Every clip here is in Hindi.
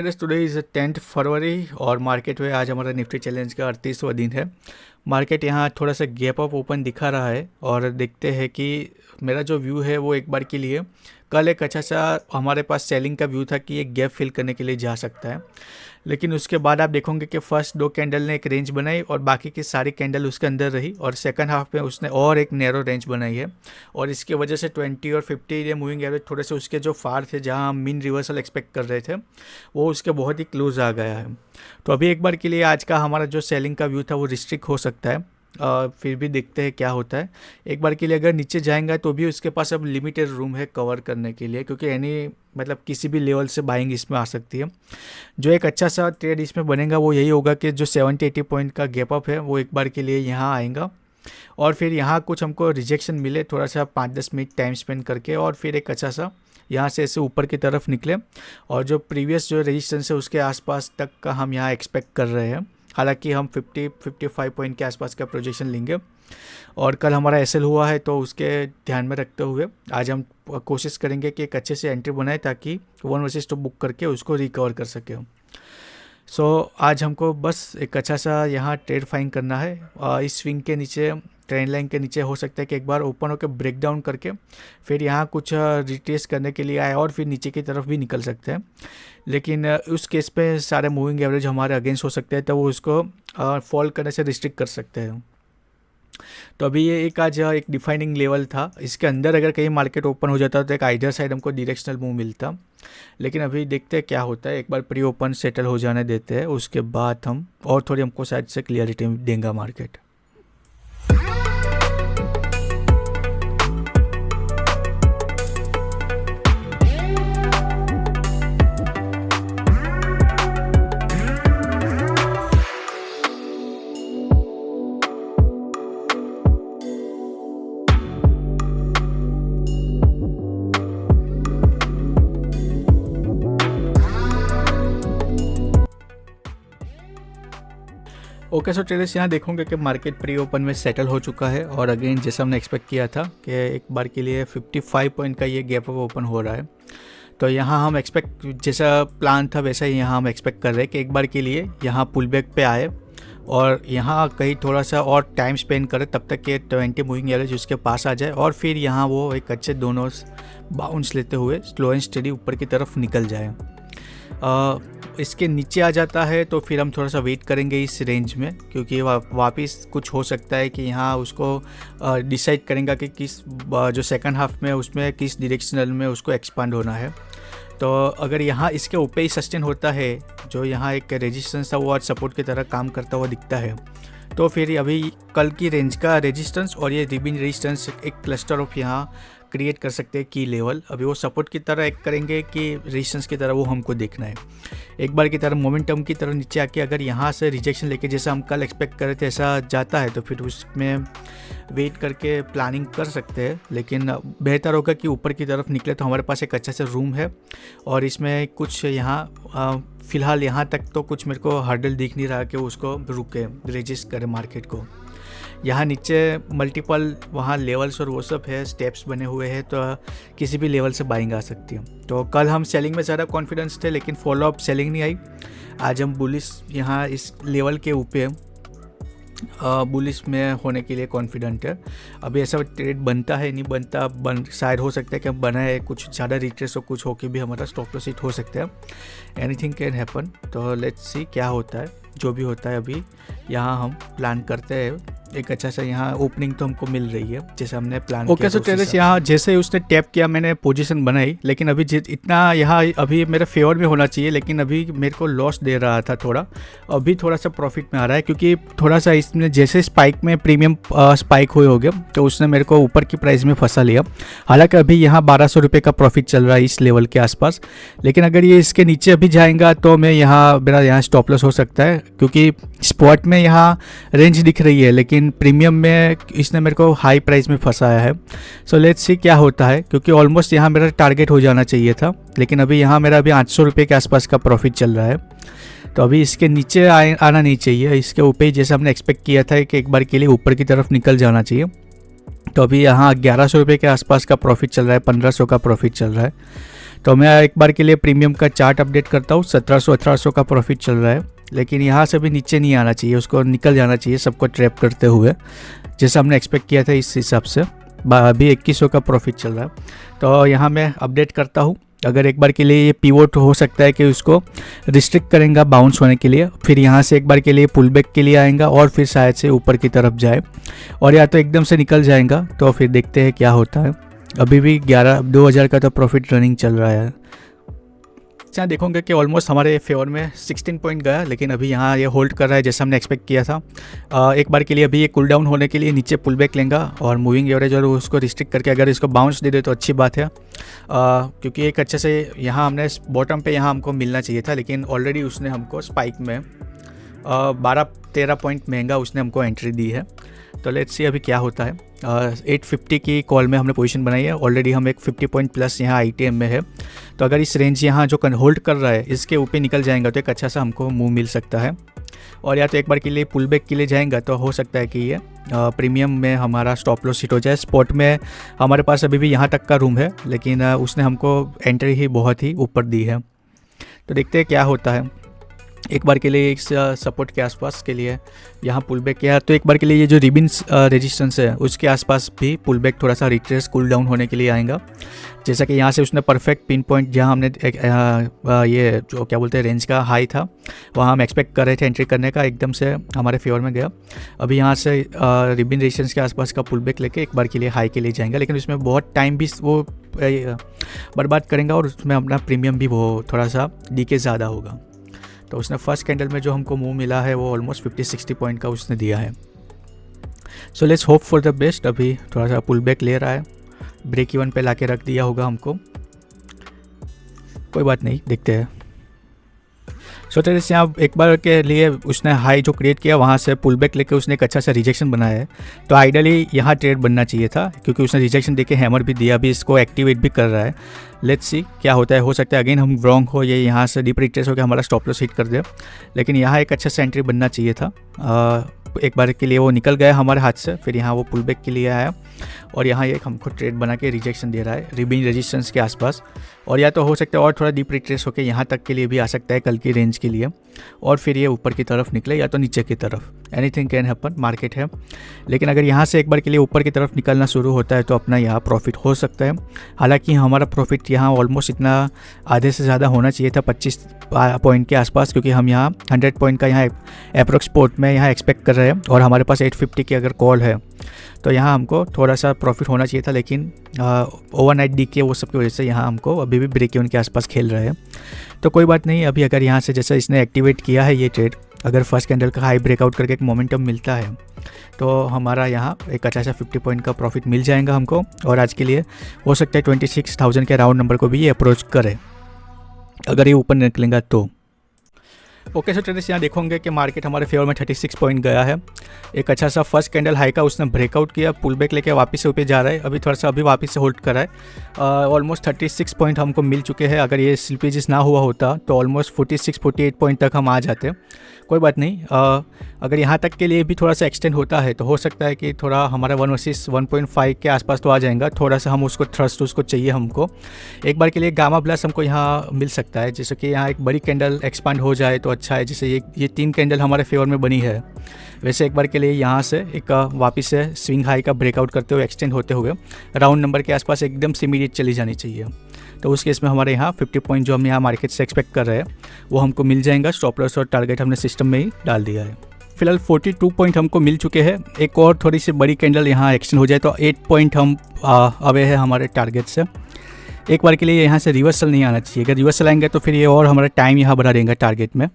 टुडे इज़ 10th फरवरी और मार्केट में आज हमारा निफ्टी चैलेंज का 38वां दिन है। मार्केट यहाँ थोड़ा सा गैप अप ओपन दिखा रहा है और देखते हैं कि मेरा जो व्यू है वो एक बार के लिए कल एक अच्छा सा हमारे पास सेलिंग का व्यू था कि ये गैप फिल करने के लिए जा सकता है, लेकिन उसके बाद आप देखोगे कि फर्स्ट दो कैंडल ने एक रेंज बनाई और बाकी की सारी कैंडल उसके अंदर रही और सेकंड हाफ में उसने और एक नैरो रेंज बनाई है और इसकी वजह से 20 और 50 ये मूविंग एवरेज थोड़े से उसके जो फार थे जहां हम मीन रिवर्सल एक्सपेक्ट कर रहे थे वो उसके बहुत ही क्लोज आ गया है। तो अभी एक बार के लिए आज का हमारा जो सेलिंग का व्यू था वो रिस्ट्रिक्ट हो सकता है। फिर भी देखते हैं क्या होता है। एक बार के लिए अगर नीचे जाएंगा तो भी उसके पास अब लिमिटेड रूम है कवर करने के लिए, क्योंकि एनी मतलब किसी भी लेवल से बाइंग इसमें आ सकती है। जो एक अच्छा सा ट्रेड इसमें बनेगा वो यही होगा कि जो 70-80 पॉइंट का गैप अप है वो एक बार के लिए यहाँ आएगा और फिर यहाँ कुछ हमको रिजेक्शन मिले थोड़ा सा 5-10 मिनट टाइम स्पेंड करके और फिर एक अच्छा सा यहाँ से ऐसे ऊपर की तरफ निकले और जो प्रीवियस जो रेजिस्टेंस है उसके आसपास तक का हम यहाँ एक्सपेक्ट कर रहे हैं। हालांकि हम 50-55 पॉइंट के आसपास का प्रोजेक्शन लेंगे और कल हमारा एसएल हुआ है तो उसके ध्यान में रखते हुए आज हम कोशिश करेंगे कि एक अच्छे से एंट्री बनाए ताकि 1 वर्सेस 2 बुक करके उसको रिकवर कर सके। आज हमको बस एक अच्छा सा यहाँ ट्रेड फाइंड करना है। इस स्विंग के नीचे ट्रेंड लाइन के नीचे हो सकता है कि एक बार ओपन होकर ब्रेक डाउन करके फिर यहाँ कुछ रिट्रेस करने के लिए आए और फिर नीचे की तरफ भी निकल सकते हैं, लेकिन उस केस पे सारे मूविंग एवरेज हमारे अगेंस्ट हो सकते हैं तो वो उसको फॉल करने से रिस्ट्रिक्ट कर सकते हैं। तो अभी ये एक आज एक डिफाइनिंग लेवल था, इसके अंदर अगर कहीं मार्केट ओपन हो जाता तो एक आइडर साइड हमको डायरेक्शनल मूव मिलता, लेकिन अभी देखते हैं क्या होता है। एक बार प्री ओपन सेटल हो जाने देते हैं, उसके बाद हम और थोड़ी हमको साइड से क्लियरिटी देंगे मार्केट। ओके सो ट्रेडर्स यहाँ देखोगे कि मार्केट प्री ओपन में सेटल हो चुका है और अगेन जैसा हमने एक्सपेक्ट किया था कि एक बार के लिए 55 पॉइंट का ये गैप अप ओपन हो रहा है। तो यहाँ हम एक्सपेक्ट जैसा प्लान था वैसा ही यहाँ हम एक्सपेक्ट कर रहे हैं कि एक बार के लिए यहाँ पुल बैक पे आए और यहाँ कहीं थोड़ा सा और टाइम स्पेंड करे तब तक के 20 मूविंग एवरेज उसके पास आ जाए और फिर यहाँ वो एक अच्छे दोनों बाउंस लेते हुए स्लो एंड स्टेडी ऊपर की तरफ निकल जाए। इसके नीचे आ जाता है तो फिर हम थोड़ा सा वेट करेंगे इस रेंज में, क्योंकि वापस कुछ हो सकता है कि यहाँ उसको डिसाइड करेंगे कि किस जो सेकंड हाफ में उसमें किस डायरेक्शनल में उसको एक्सपांड होना है। तो अगर यहाँ इसके ऊपर ही सस्टेन होता है, जो यहाँ एक रेजिस्टेंस था वो आज सपोर्ट की तरह काम करता हुआ दिखता है, तो फिर अभी कल की रेंज का रेजिस्टेंस और ये रिबिन रेजिस्टेंस एक क्लस्टर ऑफ यहाँ क्रिएट कर सकते हैं की लेवल। अभी वो सपोर्ट की तरह एक करेंगे कि रेजिस्टेंस की तरह वो हमको देखना है। एक बार की तरह मोमेंटम की तरह नीचे आके अगर यहाँ से रिजेक्शन लेके जैसा हम कल एक्सपेक्ट कर रहे थे ऐसा जाता है तो फिर उसमें वेट करके प्लानिंग कर सकते हैं, लेकिन बेहतर होगा कि ऊपर की तरफ निकले तो हमारे पास एक अच्छा सा रूम है और इसमें कुछ यहाँ फ़िलहाल यहाँ तक तो कुछ मेरे को हर्डल दिख नहीं रहा कि उसको रुके रेजिस्ट करे मार्केट को। यहाँ नीचे मल्टीपल वहाँ लेवल्स और वो सब है, स्टेप्स बने हुए हैं, तो किसी भी लेवल से बाइंग आ सकती है। तो कल हम सेलिंग में ज़्यादा कॉन्फिडेंस थे लेकिन फॉलो अप सेलिंग नहीं आई। आज हम बुलिश यहाँ इस लेवल के ऊपर बुलिश में होने के लिए कॉन्फिडेंट है। अभी ऐसा ट्रेड बनता है नहीं बनता, शायद हो सकता है कि हम बनाए कुछ ज़्यादा रिट्रेस और कुछ होके भी हमारा स्टॉप लॉस हिट हो सकता है। एनीथिंग कैन हैपन, तो लेट्स सी क्या होता है। जो भी होता है अभी यहाँ हम प्लान करते हैं। एक अच्छा सा यहाँ ओपनिंग तो हमको मिल रही है जैसे हमने प्लान किया। ओके सो ट्रेडर्स यहाँ जैसे ही उसने टैप किया मैंने पोजीशन बनाई, लेकिन अभी इतना यहाँ अभी मेरे फेवर में होना चाहिए लेकिन अभी मेरे को लॉस दे रहा था थोड़ा। अभी थोड़ा सा प्रॉफिट में आ रहा है क्योंकि थोड़ा सा इसमें जैसे स्पाइक में प्रीमियम स्पाइक हुए हो गया तो उसने मेरे को ऊपर की प्राइस में फंसा लिया। हालांकि अभी यहाँ 1200 रुपये का प्रॉफिट चल रहा है इस लेवल के आसपास, लेकिन अगर ये इसके नीचे अभी जाएगा तो मैं मेरा यहाँ स्टॉप लॉस हो सकता है, क्योंकि स्पॉट में यहाँ रेंज दिख रही है लेकिन प्रीमियम में इसने मेरे को हाई प्राइस में फंसाया है। सो लेट्स सी क्या होता है, क्योंकि ऑलमोस्ट यहाँ मेरा टारगेट हो जाना चाहिए था, लेकिन अभी यहाँ मेरा अभी 800 रुपये के आसपास का प्रॉफिट चल रहा है। तो अभी इसके नीचे आना नहीं चाहिए, इसके ऊपर ही जैसे हमने एक्सपेक्ट किया था कि एक बार के लिए ऊपर की तरफ निकल जाना चाहिए। तो अभी यहाँ 1100 रुपये के आसपास का प्रॉफिट चल रहा है, 1500 का प्रॉफिट चल रहा है। तो मैं एक बार के लिए प्रीमियम का चार्ट अपडेट करता हूँ। 1700-1800 का प्रॉफिट चल रहा है, लेकिन यहाँ से भी नीचे नहीं आना चाहिए, उसको निकल जाना चाहिए सबको ट्रैप करते हुए, जैसा हमने एक्सपेक्ट किया था। इस हिसाब से अभी 2100 का प्रॉफिट चल रहा है। तो यहाँ मैं अपडेट करता हूँ। अगर एक बार के लिए ये पिवोट हो सकता है कि उसको रिस्ट्रिक्ट करेंगे बाउंस होने के लिए, फिर यहाँ से एक बार के लिए पुल बैक के लिए आएगा और फिर शायद से ऊपर की तरफ जाए, और या तो एकदम से निकल जाएगा। तो फिर देखते हैं क्या होता है। अभी भी 2000 का तो प्रॉफिट रनिंग चल रहा है। यहाँ देखोगे कि ऑलमोस्ट हमारे फेवर में 16 पॉइंट गया, लेकिन अभी यहाँ ये होल्ड कर रहा है जैसा हमने एक्सपेक्ट किया था। एक बार के लिए अभी ये कूल डाउन होने के लिए नीचे पुल बैक लेंगा और मूविंग एवरेज और उसको रिस्ट्रिक्ट करके अगर इसको बाउंस दे दे तो अच्छी बात है, क्योंकि एक अच्छे से यहाँ हमने बॉटम पे यहाँ हमको मिलना चाहिए था, लेकिन ऑलरेडी उसने हमको स्पाइक में 12-13 पॉइंट महंगा उसने हमको एंट्री दी है। तो लेट्स सी अभी क्या होता है। 850 की कॉल में हमने पोजीशन बनाई है, ऑलरेडी हम एक 50 पॉइंट प्लस यहाँ ITM में है। तो अगर इस रेंज यहाँ जो होल्ड कर रहा है इसके ऊपर निकल जाएगा तो एक अच्छा सा हमको मूव मिल सकता है, और या तो एक बार के लिए पुल बैक के लिए जाएगा तो हो सकता है कि ये प्रीमियम में हमारा स्टॉप लॉस हिट हो जाए। स्पॉट में हमारे पास अभी भी यहाँ तक का रूम है, लेकिन उसने हमको एंट्री ही बहुत ही ऊपर दी है। तो देखते हैं क्या होता है। एक बार के लिए इस सपोर्ट के आसपास के लिए यहाँ पुल बैक किया, तो एक बार के लिए ये जो रिबिन्स रेजिस्टेंस है उसके आसपास भी पुल बैक थोड़ा सा रिट्रेस कूल डाउन होने के लिए आएगा। जैसा कि यहाँ से उसने परफेक्ट पिन पॉइंट जहाँ हमने ये जो क्या बोलते हैं रेंज का हाई था वहाँ हम एक्सपेक्ट कर रहे थे एंट्री करने का, एकदम से हमारे फेवर में गया। अभी यहाँ से रिबिन रेजिस्टेंस के आसपास का पुल बैक लेके एक बार के लिए हाई के लिए जाएंगे, लेकिन उसमें बहुत टाइम भी वो बर्बाद करेंगे और उसमें अपना प्रीमियम भी वो थोड़ा सा डीके ज़्यादा होगा। तो उसने फर्स्ट कैंडल में जो हमको मूव मिला है वो ऑलमोस्ट 50-60 पॉइंट का उसने दिया है। So let's hope for the best. अभी थोड़ा सा पुल बैक ले रहा है, ब्रेक इवन पे लाके रख दिया होगा हमको, कोई बात नहीं, देखते हैं। सो तेरे से यहाँ एक बार के लिए उसने हाई जो क्रिएट किया वहाँ से पुल बैक लेके उसने एक अच्छा सा रिजेक्शन बनाया है। तो आइडियली यहाँ ट्रेड बनना चाहिए था, क्योंकि उसने रिजेक्शन देके हैमर भी दिया, अभी इसको एक्टिवेट भी कर रहा है। लेट्स सी क्या होता है। हो सकता है अगेन हम रॉन्ग हो, ये यहाँ से डीप रिट्रेस होकर हमारा स्टॉप लॉस हिट कर दे, लेकिन यहाँ एक अच्छा सा एंट्री बनना चाहिए था। एक बार के लिए वो निकल गया हमारे हाथ से, फिर यहाँ वो पुल बैक के लिए आया और यहाँ ये हमको ट्रेड बना के रिजेक्शन दे रहा है रिबिन रेजिस्टेंस के आसपास, और या तो हो सकता है और थोड़ा डीप रिट्रेस होकर यहाँ तक के लिए भी आ सकता है कल की रेंज के लिए, और फिर ये ऊपर की तरफ निकले या तो नीचे की तरफ। एनीथिंग कैन हैपन, मार्केट है। लेकिन अगर यहाँ से एक बार के लिए ऊपर की तरफ निकलना शुरू होता है तो अपना यहाँ प्रॉफिट हो सकता है। हालांकि हमारा प्रॉफिट यहाँ ऑलमोस्ट इतना आधे से ज़्यादा होना चाहिए था, 25 पॉइंट के आसपास, क्योंकि हम यहाँ 100 पॉइंट का यहाँ अप्रोक्स स्पोर्ट में यहाँ एक्सपेक्ट कर रहे हैं और हमारे पास 850 की अगर कॉल है तो यहाँ हमको थोड़ा सा प्रॉफिट होना चाहिए था। लेकिन ओवरनाइट डीके वो सब की वजह से यहाँ हमको अभी भी ब्रेक इवन के आसपास खेल रहे हैं। तो कोई बात नहीं, अभी अगर यहाँ से जैसे इसने एक्टिवेट किया है ये ट्रेड, अगर फर्स्ट कैंडल का हाई ब्रेकआउट करके एक मोमेंटम मिलता है तो हमारा यहाँ एक अच्छा सा 50 पॉइंट का प्रॉफिट मिल जाएगा हमको, और आज के लिए हो सकता है 26,000 के राउंड नंबर को भी ये अप्रोच करे अगर ये ऊपर निकलेगा तो। ओके सो ट्रेडर्स, यहाँ देखोगे कि मार्केट हमारे फेवर में 36 पॉइंट गया है। एक अच्छा सा फर्स्ट कैंडल हाई का उसने ब्रेकआउट किया, पुल बैक लेके वापस से ऊपर जा रहा है, अभी थोड़ा सा अभी वापस से होल्ड कर रहा है। ऑलमोस्ट 36 पॉइंट हमको मिल चुके हैं। अगर ये स्लिपेजेस ना हुआ होता तो ऑलमोस्ट 46-48 पॉइंट तक हम आ जाते। कोई बात नहीं, अगर यहाँ तक के लिए भी थोड़ा सा एक्सटेंड होता है तो हो सकता है कि थोड़ा हमारा 1 वर्सेस 1.5 के आसपास तो आ जाएगा। थोड़ा सा हम उसको थ्रस्ट उसको चाहिए हमको एक बार के लिए। गामा प्लस हमको यहाँ मिल सकता है, जैसे कि यहाँ एक बड़ी कैंडल एक्सपांड हो जाए तो अच्छा है। जैसे ये 3 कैंडल हमारे फेवर में बनी है, वैसे एक बार के लिए यहाँ से एक वापस से स्विंग हाई का ब्रेकआउट करते हुए एक्सटेंड होते हुए राउंड नंबर के आसपास एकदम से इमीडिएट चली जानी चाहिए। तो उस केस में हमारे यहाँ 50 पॉइंट जो हम यहाँ मार्केट से एक्सपेक्ट कर रहे हैं वो हमको मिल जाएगा। स्टॉप लॉस और टारगेट हमने सिस्टम में ही डाल दिया है। फिलहाल 42 पॉइंट हमको मिल चुके हैं। एक और थोड़ी सी बड़ी कैंडल यहाँ एक्सटेंड हो जाए तो 8 पॉइंट हम अवे है हमारे टारगेट से। एक बार के लिए यहाँ से रिवर्सल नहीं आना चाहिए, अगर रिवर्सल आएंगे तो फिर ये और हमारा टाइम यहाँ बढ़ा देंगे टारगेट में।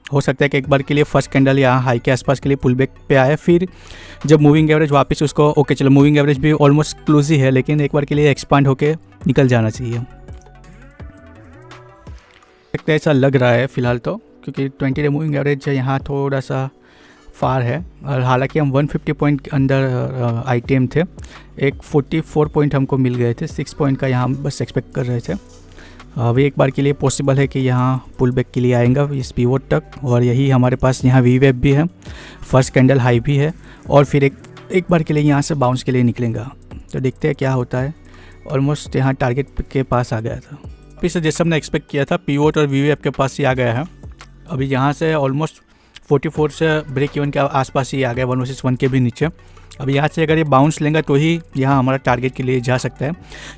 हो सकता है कि एक बार के लिए फर्स्ट कैंडल यहाँ हाई के आसपास के लिए पुल बैक पे आए, फिर जब मूविंग एवरेज वापस उसको ओके चलो मूविंग एवरेज भी ऑलमोस्ट क्लोज ही है, लेकिन एक बार के लिए एक्सपांड होके निकल जाना चाहिए। ऐसा लग रहा है फिलहाल तो, क्योंकि 20 डे मूविंग एवरेज यहाँ थोड़ा सा फार है, और हालांकि हम 150 पॉइंट के अंदर ITM थे। एक 44 पॉइंट हमको मिल गए थे, 6 पॉइंट का यहाँ हम बस एक्सपेक्ट कर रहे थे। अभी एक बार के लिए पॉसिबल है कि यहाँ पुल बैक के लिए आएगा इस पिवोट तक, और यही हमारे पास यहाँ VWAP भी है, फर्स्ट कैंडल हाई भी है, और फिर एक बार के लिए यहाँ से बाउंस के लिए निकलेगा। तो देखते हैं क्या होता है। ऑलमोस्ट यहाँ टारगेट के पास आ गया था। वापस से जैसे हमने एक्सपेक्ट किया था पीवोट और वीवीएफ के पास ही आ गया है। अभी यहाँ से ऑलमोस्ट 44 से ब्रेक इवन के आसपास ही आ गया, 1 वर्सेस 1 के भी नीचे। अभी यहाँ से अगर ये बाउंस लेंगे तो ही यहाँ हमारा टारगेट के लिए जा सकता है,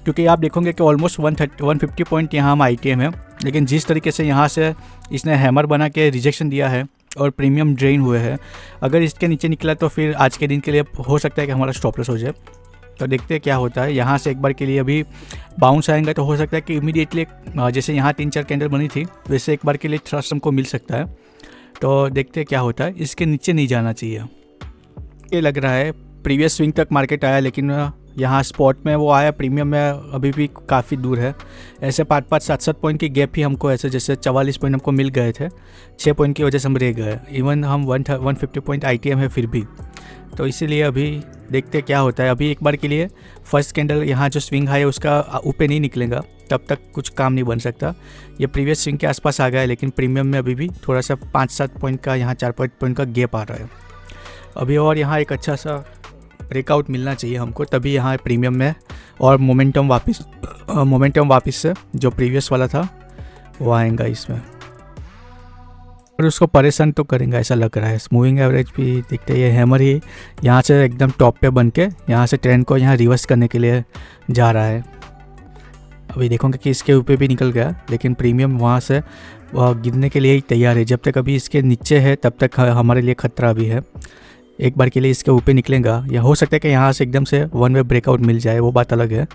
क्योंकि आप देखोगे कि ऑलमोस्ट 150 पॉइंट यहाँ हम आईटीएम है। लेकिन जिस तरीके से यहाँ से इसने हैमर बना के रिजेक्शन दिया है और प्रीमियम ड्रेन हुए हैं, अगर इसके नीचे निकला तो फिर आज के दिन के लिए हो सकता है कि हमारा स्टॉप लॉस हो जाए। तो देखते हैं क्या होता है। यहाँ से एक बार के लिए अभी बाउंस आएंगे तो हो सकता है कि इमीडिएटली जैसे यहाँ 3-4 कैंडल बनी थी वैसे एक बार के लिए थ्रस्ट हमको मिल सकता है। तो देखते हैं क्या होता है। इसके नीचे नहीं जाना चाहिए, ये लग रहा है। प्रीवियस स्विंग तक मार्केट आया, लेकिन यहाँ स्पॉट में वो आया, प्रीमियम में अभी भी काफ़ी दूर है। ऐसे 5-5, 7-7 पॉइंट की गैप ही हमको ऐसे जैसे 44 पॉइंट हमको मिल गए थे, 6 पॉइंट की वजह से हम रह गए। इवन हम 150 पॉइंट आईटीएम है फिर भी। तो इसीलिए अभी देखते क्या होता है। अभी एक बार के लिए फर्स्ट कैंडल यहाँ जो स्विंग हाई है उसका ऊपर नहीं निकलेगा तब तक कुछ काम नहीं बन सकता। ये प्रीवियस स्विंग के आसपास आ गया है, लेकिन प्रीमियम में अभी भी थोड़ा सा 5-7 पॉइंट का, यहाँ 4 पॉइंट का गैप आ रहा है अभी। और यहाँ एक अच्छा सा ब्रेकआउट मिलना चाहिए हमको, तभी यहाँ प्रीमियम में और मोमेंटम वापस से जो प्रीवियस वाला था वो आएगा इसमें, और उसको परेशान तो करेंगे ऐसा लग रहा है। मूविंग एवरेज भी देखते ये हैमर ही यहाँ से एकदम टॉप पे बन के यहाँ से ट्रेंड को यहाँ रिवर्स करने के लिए जा रहा है। अभी देखोगे कि इसके ऊपर भी निकल गया, लेकिन प्रीमियम वहाँ से गिरने के लिए ही तैयार है। जब तक अभी इसके नीचे है तब तक हमारे लिए खतरा भी है। एक बार के लिए इसके ऊपर निकलेगा, या हो सकता है कि यहाँ से एकदम से वन वे ब्रेकआउट मिल जाए, वो बात अलग है।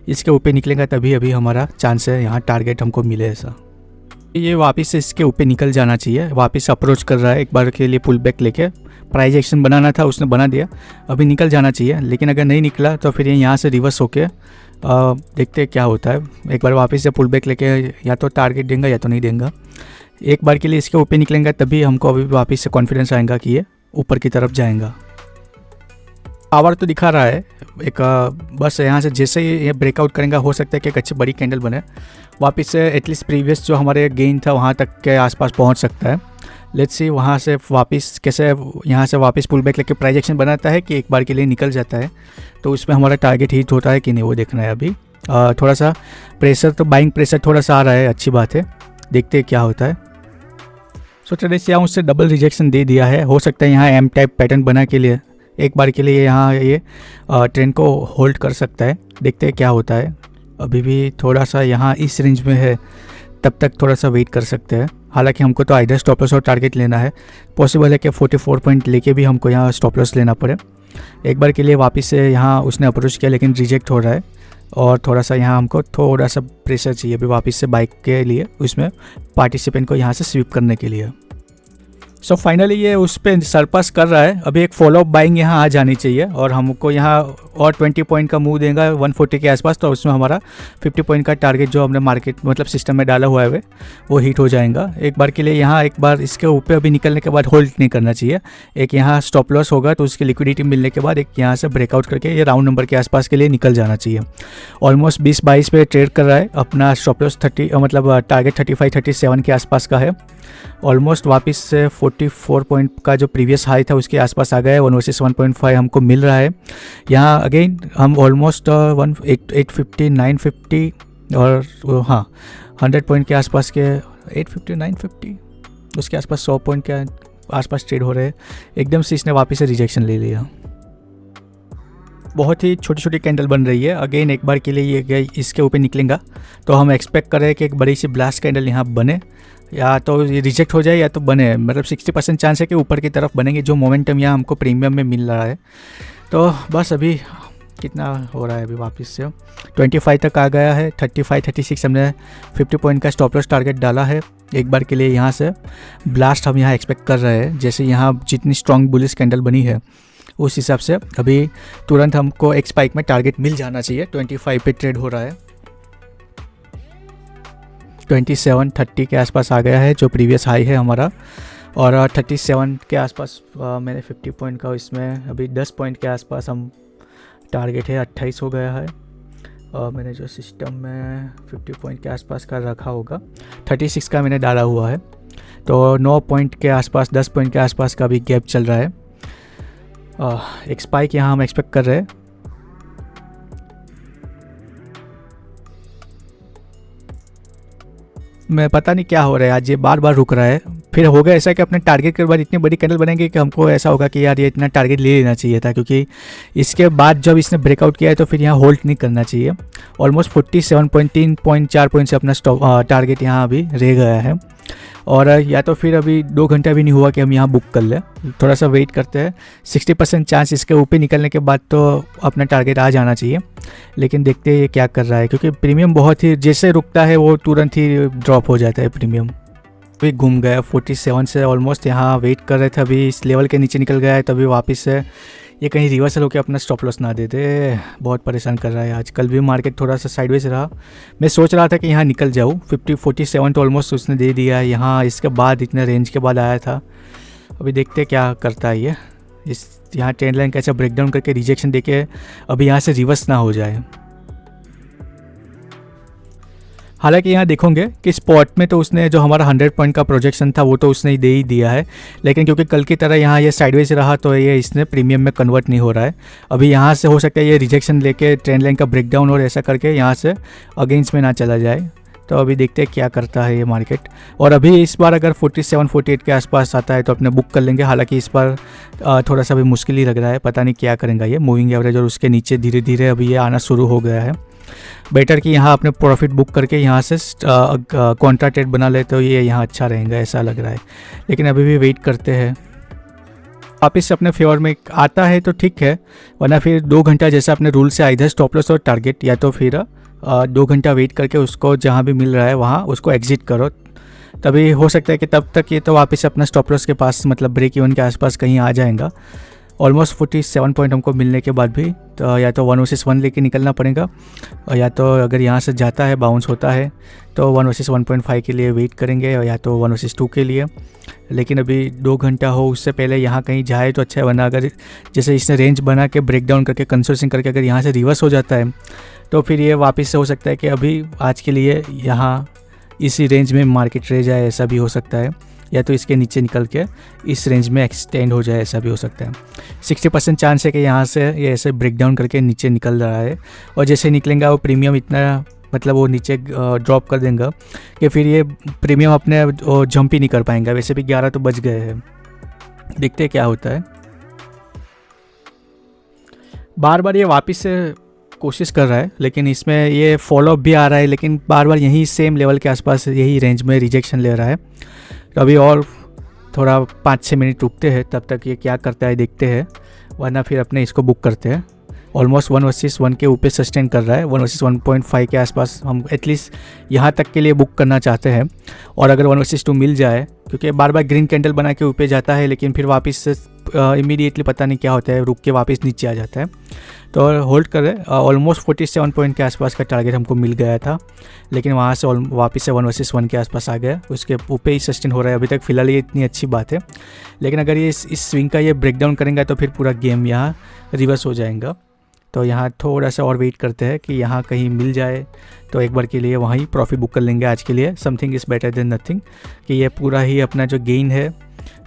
इसके ऊपर निकलेगा तभी अभी हमारा चांस है यहाँ टारगेट हमको मिले ऐसा। ये वापस से इसके ऊपर निकल जाना चाहिए, वापस अप्रोच कर रहा है। एक बार के लिए पुल बैक लेके प्राइस एक्शन बनाना था, उसने बना दिया, अभी निकल जाना चाहिए। लेकिन अगर नहीं निकला तो फिर ये यहाँ से रिवर्स होके देखते क्या होता है। एक बार वापस से पुल बैक लेके या तो टारगेट देंगे या तो नहीं देंगे। एक बार के लिए इसके ऊपर निकलेंगे तभी हमको अभी वापस से कॉन्फिडेंस आएगा कि ये ऊपर की तरफ जाएगा। पावर तो दिखा रहा है एक, बस यहाँ से जैसे ही ये ब्रेकआउट करेंगे हो सकता है कि एक अच्छी बड़ी कैंडल बने, वापस से एटलीस्ट प्रीवियस जो हमारे गेन था वहाँ तक के आसपास पहुँच सकता है। लेट्स सी वहाँ से वापस कैसे यहाँ से वापस पुल बैक लेके प्राइस एक्शन बनाता है कि एक बार के लिए निकल जाता है, तो उसमें हमारा टारगेट हिट होता है कि नहीं वो देखना है। अभी थोड़ा सा प्रेशर तो बाइंग प्रेशर थोड़ा सा आ रहा है, अच्छी बात है, देखते हैं क्या होता है। सो ट्रेडर्स यहाँ उससे डबल रिजेक्शन दे दिया है। हो सकता है यहाँ एम टाइप पैटर्न बना के लिए एक बार के लिए यहाँ ये ट्रेंड को होल्ड कर सकता है, देखते हैं क्या होता है। अभी भी थोड़ा सा यहाँ इस रेंज में है, तब तक थोड़ा सा वेट कर सकते हैं। हालांकि हमको तो आइडर स्टॉप लॉस और टारगेट लेना है, पॉसिबल है कि 44 पॉइंट लेके भी हमको यहाँ स्टॉप लॉस लेना पड़े। एक बार के लिए वापस से यहाँ उसने अप्रोच किया लेकिन रिजेक्ट हो रहा है, और थोड़ा सा यहाँ हमको थोड़ा सा प्रेशर चाहिए अभी वापस से बाइक के लिए, उसमें पार्टिसिपेंट को यहाँ से स्वीप करने के लिए। सो फाइनली ये उस पर सरपास कर रहा है। अभी एक फॉलो अप बाइंग यहाँ आ जानी चाहिए और हमको यहाँ और 20 पॉइंट का मूव देगा 140 के आसपास, तो उसमें हमारा 50 पॉइंट का टारगेट जो हमने मार्केट मतलब सिस्टम में डाला हुआ है वो हिट हो जाएगा। एक बार के लिए यहाँ एक बार इसके ऊपर अभी निकलने के बाद होल्ड नहीं करना चाहिए। एक यहाँ स्टॉप लॉस होगा तो उसकी लिक्विडिटी मिलने के बाद एक यहाँ से ब्रेकआउट करके ये राउंड नंबर के आसपास के लिए निकल जाना चाहिए। ऑलमोस्ट 20-22 पे ट्रेड कर रहा है, अपना स्टॉप लॉस 30 मतलब टारगेट 35-37 के आसपास का है। ऑलमोस्ट वापस से 44 पॉइंट का जो प्रीवियस हाई था उसके आसपास आ गया है। 1 वर्सेस 1.5 हमको मिल रहा है। यहाँ अगेन हम ऑलमोस्ट 850 950 और हाँ 100 पॉइंट के आसपास के 850 950 उसके आसपास 100 पॉइंट के आसपास ट्रेड हो रहे हैं। एकदम से इसने वापस से रिजेक्शन ले लिया। बहुत ही छोटी छोटी कैंडल बन रही है। अगेन एक बार के लिए ये इसके ऊपर निकलेगा तो हम एक्सपेक्ट कर रहे हैं कि एक बड़ी सी ब्लास्ट कैंडल यहाँ बने, या तो ये रिजेक्ट हो जाए या तो बने। मतलब 60% चांस है कि ऊपर की तरफ बनेंगे, जो मोमेंटम यहाँ हमको प्रीमियम में मिल रहा है। तो बस अभी कितना हो रहा है, अभी वापस से 25 तक आ गया है। 35-36 हमने 50 पॉइंट का स्टॉप लॉस टारगेट डाला है। एक बार के लिए यहाँ से ब्लास्ट हम यहाँ एक्सपेक्ट कर रहे हैं। जैसे यहाँ जितनी स्ट्रॉन्ग बुलिश कैंडल बनी है उस हिसाब से अभी तुरंत हमको एक स्पाइक में टारगेट मिल जाना चाहिए। 25 पे ट्रेड हो रहा है, 27-30 के आसपास आ गया है जो प्रीवियस हाई है हमारा, और 37 के आसपास मैंने 50 पॉइंट का, इसमें अभी 10 पॉइंट के आसपास हम टारगेट है। 28 हो गया है और मैंने जो सिस्टम में 50 पॉइंट के आसपास का रखा होगा, 36 का मैंने डाला हुआ है। तो 9 पॉइंट के आसपास 10 पॉइंट के आसपास का भी गैप चल रहा है। एक स्पाइक यहाँ हम एक्सपेक्ट कर रहे हैं। मैं पता नहीं क्या हो रहा है, आज ये बार बार रुक रहा है। फिर होगा ऐसा कि अपने टारगेट के बाद इतनी बड़ी कैंडल बनेंगे कि हमको ऐसा होगा कि यार ये इतना टारगेट ले लेना चाहिए था, क्योंकि इसके बाद जब इसने ब्रेकआउट किया है तो फिर यहाँ होल्ड नहीं करना चाहिए। ऑलमोस्ट 47.3.4 पॉइंट से अपना टारगेट यहाँ अभी रह गया है। और या तो फिर अभी 2 घंटा भी नहीं हुआ कि हम यहाँ बुक कर लें, थोड़ा सा वेट करते हैं। 60% चांस इसके ऊपर निकलने के बाद तो अपना टारगेट आ जाना चाहिए, लेकिन देखते हैं ये क्या कर रहा है, क्योंकि प्रीमियम बहुत ही जैसे रुकता है वो तुरंत ही ड्रॉप हो जाता है प्रीमियम। अभी घूम गया 47 से ऑलमोस्ट, यहाँ वेट कर रहे थे, अभी इस लेवल के नीचे निकल गया है, तभी वापस से ये कहीं रिवर्सल होकर अपना स्टॉप लॉस ना दे दे। बहुत परेशान कर रहा है आज। कल भी मार्केट थोड़ा सा साइडवेज रहा, मैं सोच रहा था कि यहाँ निकल जाऊँ। 47 तो ऑलमोस्ट उसने दे दिया है यहाँ, इसके बाद इतने रेंज के बाद आया था। अभी देखते क्या करता है ये, इस यहाँ ट्रेंड लाइन कैसे ब्रेकडाउन करके रिजेक्शन देके अभी यहाँ से रिवर्स ना हो जाए। हालांकि यहाँ देखोगे कि स्पॉट में तो उसने जो हमारा 100 पॉइंट का प्रोजेक्शन था वो तो उसने दे ही दिया है, लेकिन क्योंकि कल की तरह यहाँ ये साइडवेज रहा तो ये इसने प्रीमियम में कन्वर्ट नहीं हो रहा है। अभी यहाँ से हो सकता है ये रिजेक्शन लेके ट्रेंड लाइन का ब्रेकडाउन और ऐसा करके यहाँ से अगेंस्ट में ना चला जाए। तो अभी देखते हैं क्या करता है ये मार्केट। और अभी इस बार अगर 47-48 के आसपास आता है तो अपने बुक कर लेंगे। हालांकि इस बार थोड़ा सा भी मुश्किल ही लग रहा है, पता नहीं क्या करेंगे ये। मूविंग एवरेज और उसके नीचे धीरे धीरे अभी ये आना शुरू हो गया है। बेटर कि यहाँ अपने प्रॉफिट बुक करके यहाँ से कॉन्ट्रा ट्रेड बना ले तो ये यहाँ अच्छा रहेगा ऐसा लग रहा है, लेकिन अभी भी वेट करते हैं। वापिस से अपने फेवर में आता है तो ठीक है, वरना फिर 2 घंटा जैसा अपने रूल से इधर स्टॉप लॉस और टारगेट, या तो फिर 2 घंटा वेट करके उसको जहाँ भी मिल रहा है वहाँ उसको एग्जिट करो। तभी हो सकता है कि तब तक ये तो वापस अपना स्टॉप लॉस के पास मतलब ब्रेक इवन के आसपास कहीं आ जाएगा। ऑलमोस्ट 47 पॉइंट हमको मिलने के बाद भी तो या तो 1 वर्सेस 1 लेके निकलना पड़ेगा, और या तो अगर यहाँ से जाता है बाउंस होता है तो 1 वर्सेस 1.5 के लिए वेट करेंगे, और या तो 1 वर्सेस 2 के लिए। लेकिन अभी 2 घंटा हो उससे पहले यहाँ कहीं जाए तो अच्छा है, वरना अगर जैसे इसने रेंज बना के ब्रेकडाउन करके कंसोर्सिंग करके अगर यहाँ से रिवर्स हो जाता है तो फिर ये वापस से हो सकता है कि अभी आज के लिए यहाँ इसी रेंज में मार्केट रह जाए, ऐसा भी हो सकता है, या तो इसके नीचे निकल के इस रेंज में एक्सटेंड हो जाए, ऐसा भी हो सकता है। 60% चांस है कि यहाँ से ये ऐसे ब्रेकडाउन करके नीचे निकल रहा है, और जैसे निकलेंगे वो प्रीमियम इतना मतलब वो नीचे ड्रॉप कर देंगे कि फिर ये प्रीमियम अपने जंप ही नहीं कर पाएंगे। वैसे भी 11 तो बज गए हैं, देखते हैं क्या होता है। बार बार ये वापस से कोशिश कर रहा है, लेकिन इसमें ये फॉलोअप भी आ रहा है, लेकिन बार बार यही सेम लेवल के आसपास यही रेंज में रिजेक्शन ले रहा है। तो अभी और थोड़ा 5-6 मिनट रुकते हैं, तब तक ये क्या करता है देखते हैं, वरना फिर अपने इसको बुक करते हैं। ऑलमोस्ट 1 वर्सेस 1 के ऊपर सस्टेन कर रहा है, 1 वर्सेस 1.5 के आसपास हम एटलीस्ट यहाँ तक के लिए बुक करना चाहते हैं। और अगर 1 वर्सेस 2 मिल जाए, क्योंकि बार बार ग्रीन कैंडल बना के ऊपर जाता है लेकिन फिर वापस से इमीडिएटली पता नहीं क्या होता है, रुक के वापस नीचे आ जाता है। तो होल्ड कर रहे, ऑलमोस्ट 47 पॉइंट के आसपास का टारगेट हमको मिल गया था, लेकिन वहाँ से वापस से 1 वर्सेस 1 के आसपास आ गया, उसके ऊपर ही सस्टेन हो रहा है अभी तक। फिलहाल ये इतनी अच्छी बात है, लेकिन अगर ये इस स्विंग का ये ब्रेकडाउन करेंगे तो फिर पूरा गेम यहाँ रिवर्स हो जाएगा। तो यहाँ थोड़ा सा और वेट करते हैं कि यहाँ कहीं मिल जाए तो एक बार के लिए वहीं प्रॉफिट बुक कर लेंगे आज के लिए। Something is better than nothing, कि ये पूरा ही अपना जो गेन है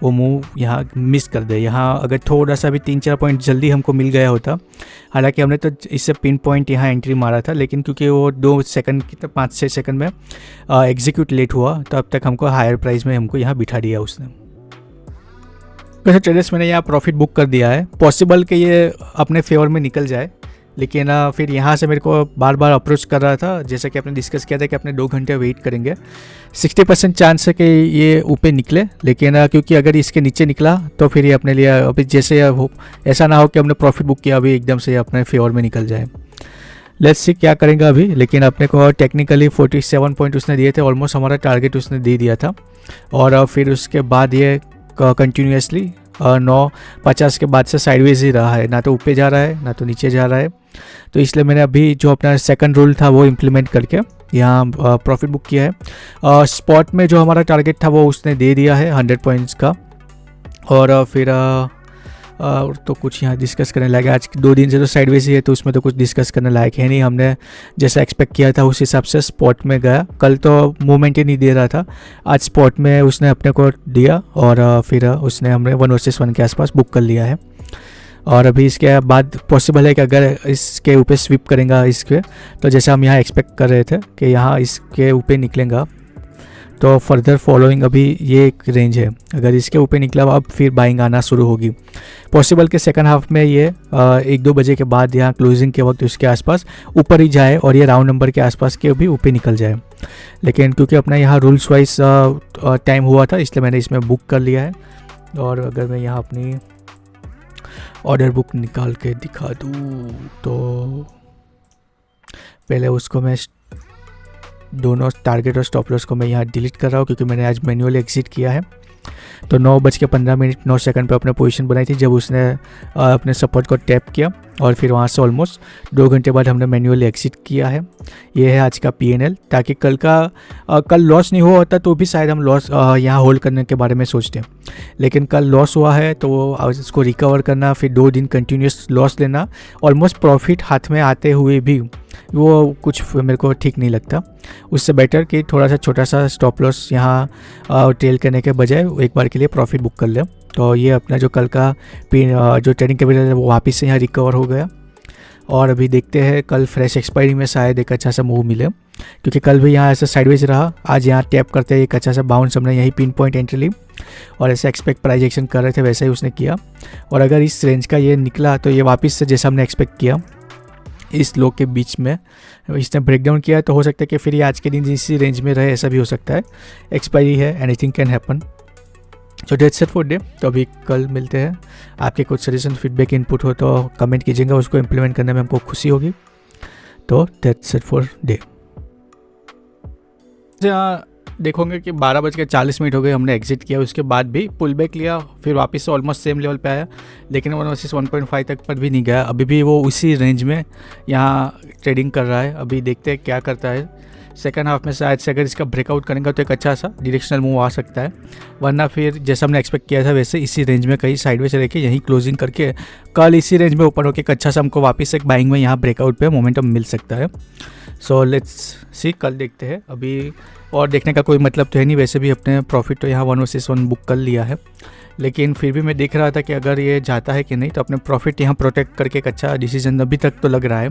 वो मूव यहाँ मिस कर दे। यहाँ अगर थोड़ा सा भी 3-4 पॉइंट जल्दी हमको मिल गया होता, हालांकि हमने तो इससे पिन पॉइंट यहाँ एंट्री मारा था, लेकिन क्योंकि वो 2 सेकंड की तो 5-6 सेकंड में एग्जीक्यूट लेट हुआ, तो अब तक हमको हायर प्राइस में हमको यहाँ बिठा दिया उसने। वैसे ट्रेडर्स मैंने यहाँ प्रॉफिट बुक कर दिया है, पॉसिबल कि ये अपने फेवर में निकल जाए, लेकिन फिर यहाँ से मेरे को बार बार अप्रोच कर रहा था, जैसा कि आपने डिस्कस किया था कि अपने 2 घंटे वेट करेंगे। 60% चांस है कि ये ऊपर निकले, लेकिन क्योंकि अगर इसके नीचे निकला तो फिर ये अपने लिए अभी जैसे ऐसा ना हो कि हमने प्रॉफिट बुक किया अभी एकदम से अपने फेवर में निकल जाए। लेट्स सी क्या करेंगे अभी। लेकिन अपने को टेक्निकली 47 पॉइंट उसने दिए थे, ऑलमोस्ट हमारा टारगेट उसने दे दिया था, और फिर उसके बाद ये कंटिन्यूसली 9:50 के बाद से साइडवेज ही रहा है, ना तो ऊपर जा रहा है ना तो नीचे जा रहा है। तो इसलिए मैंने अभी जो अपना सेकंड रूल था वो इम्प्लीमेंट करके यहाँ प्रॉफिट बुक किया है। स्पॉट में जो हमारा टारगेट था वो उसने दे दिया है 100 पॉइंट्स का, और फिर तो कुछ यहाँ डिस्कस करने लायक, आज 2 दिन से तो साइडवेज ही है तो उसमें तो कुछ डिस्कस करने लायक है नहीं। हमने जैसा एक्सपेक्ट किया था उस हिसाब से स्पॉट में गया। कल तो मूवमेंट ही नहीं दे रहा था, आज स्पॉट में उसने अपने को दिया, और फिर उसने हमने 1 वर्सेस 1 के आसपास बुक कर लिया है। और अभी इसके बाद पॉसिबल है कि अगर इसके ऊपर स्विप करेंगे इसके, तो जैसे हम यहाँ एक्सपेक्ट कर रहे थे कि यहाँ इसके ऊपर निकलेगा, तो फर्दर फॉलोइंग अभी ये एक रेंज है, अगर इसके ऊपर निकला अब फिर बाइंग आना शुरू होगी। पॉसिबल कि सेकंड हाफ में ये 1-2 बजे के बाद यहाँ क्लोजिंग के वक्त उसके आसपास ऊपर ही जाए और ये राउंड नंबर के आसपास के भी ऊपर निकल जाए। लेकिन क्योंकि अपना यहाँ रूल्स वाइज टाइम हुआ था इसलिए मैंने इसमें बुक कर लिया है। और अगर मैं यहाँ अपनी ऑर्डर बुक निकाल के दिखा दूँ तो पहले उसको मैं दोनों टारगेट और स्टॉप लॉस को मैं यहाँ डिलीट कर रहा हूँ क्योंकि मैंने आज मैन्युअली एग्जिट किया है। तो 9:15 9 सेकंड पे अपने पोजीशन बनाई थी जब उसने अपने सपोर्ट को टैप किया और फिर वहाँ से ऑलमोस्ट 2 घंटे बाद हमने मैन्युअली एग्जिट किया है। ये है आज का PNL, ताकि कल लॉस नहीं हुआ होता तो भी शायद हम लॉस यहाँ होल्ड करने के बारे में सोचते हैं। लेकिन कल लॉस हुआ है तो उसको रिकवर करना, फिर 2 दिन कंटिन्यूस लॉस लेना, ऑलमोस्ट प्रॉफिट हाथ में आते हुए भी वो कुछ मेरे को ठीक नहीं लगता। उससे बेटर कि थोड़ा सा छोटा सा स्टॉप लॉस यहाँ ट्रेल करने के बजाय एक बार के लिए प्रॉफिट बुक कर ले। तो ये अपना जो कल का जो ट्रेडिंग कैपिटल है वो वापस से यहाँ रिकवर हो गया। और अभी देखते हैं कल फ्रेश एक्सपायरी में शायद एक अच्छा सा मूव मिले, क्योंकि कल भी यहाँ ऐसा साइडवेज रहा, आज यहाँ टैप करते हैं एक अच्छा सा बाउंस, हमने यही पिन पॉइंट एंट्री ली और ऐसे एक्सपेक्ट प्राइस एक्शन कर रहे थे वैसा ही उसने किया। और अगर इस रेंज का ये निकला तो ये वापस से जैसा हमने एक्सपेक्ट किया इस लो के बीच में इसने ब्रेकडाउन किया, तो हो सकता है कि फिर ये आज के दिन इसी रेंज में रहे, ऐसा भी हो सकता है। एक्सपायरी है, anything can happen. So that's it for day. तो अभी कल मिलते हैं। आपके कुछ सजेशन फीडबैक इनपुट हो तो कमेंट कीजिएगा, उसको इम्प्लीमेंट करने में हमको खुशी होगी। तो डेट्स इट फॉर डे। यहाँ देखोगे कि 12:40 हो गए, हमने एग्जिट किया, उसके बाद भी पुल बैक लिया, फिर वापस से ऑलमोस्ट सेम लेवल पे आया, लेकिन 1/1.5 तक पर भी नहीं गया। अभी भी वो उसी रेंज में यहाँ ट्रेडिंग कर रहा है। अभी देखते हैं क्या करता है। सेकंड हाफ में शायद से अगर इसका ब्रेकआउट करेंगे तो एक अच्छा सा डायरेक्शनल मूव आ सकता है, वरना फिर जैसा हमने एक्सपेक्ट किया था वैसे इसी रेंज में कहीं साइडवेज रह के यहीं क्लोजिंग करके कल इसी रेंज में ओपन होकर एक अच्छा सा हमको वापस एक बाइंग में यहाँ ब्रेकआउट पे मोमेंटम मिल सकता है। सो लेट्स सी, कल देखते हैं। अभी और देखने का कोई मतलब तो है नहीं, वैसे भी अपने प्रॉफिट तो यहाँ 1/1 बुक कर लिया है, लेकिन फिर भी मैं देख रहा था कि अगर ये जाता है कि नहीं, तो अपने प्रॉफिट यहाँ प्रोटेक्ट करके एक अच्छा डिसीजन अभी तक तो लग रहा है।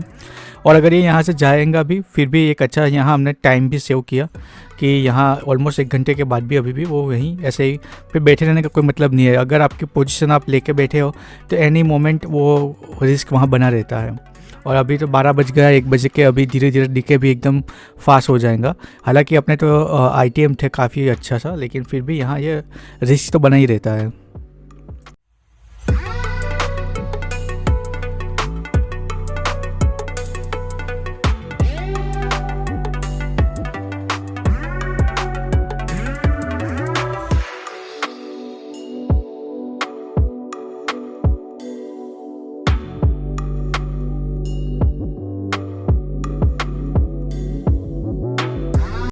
और अगर ये यहाँ से जाएगा भी फिर भी एक अच्छा, यहाँ हमने टाइम भी सेव किया कि यहाँ ऑलमोस्ट 1 घंटे के बाद भी अभी भी वो वहीं ऐसे ही फिर बैठे रहने का कोई मतलब नहीं है। अगर आपकी पोजीशन आप लेके बैठे हो तो एनी मोमेंट वो रिस्क वहाँ बना रहता है। और अभी तो 12 बज गया, 1 बजे के अभी धीरे धीरे डीके भी एकदम फास्ट हो जाएगा। हालांकि अपने तो ITM थे काफ़ी अच्छा सा, लेकिन फिर भी यहाँ ये रिस्क तो बना ही रहता है।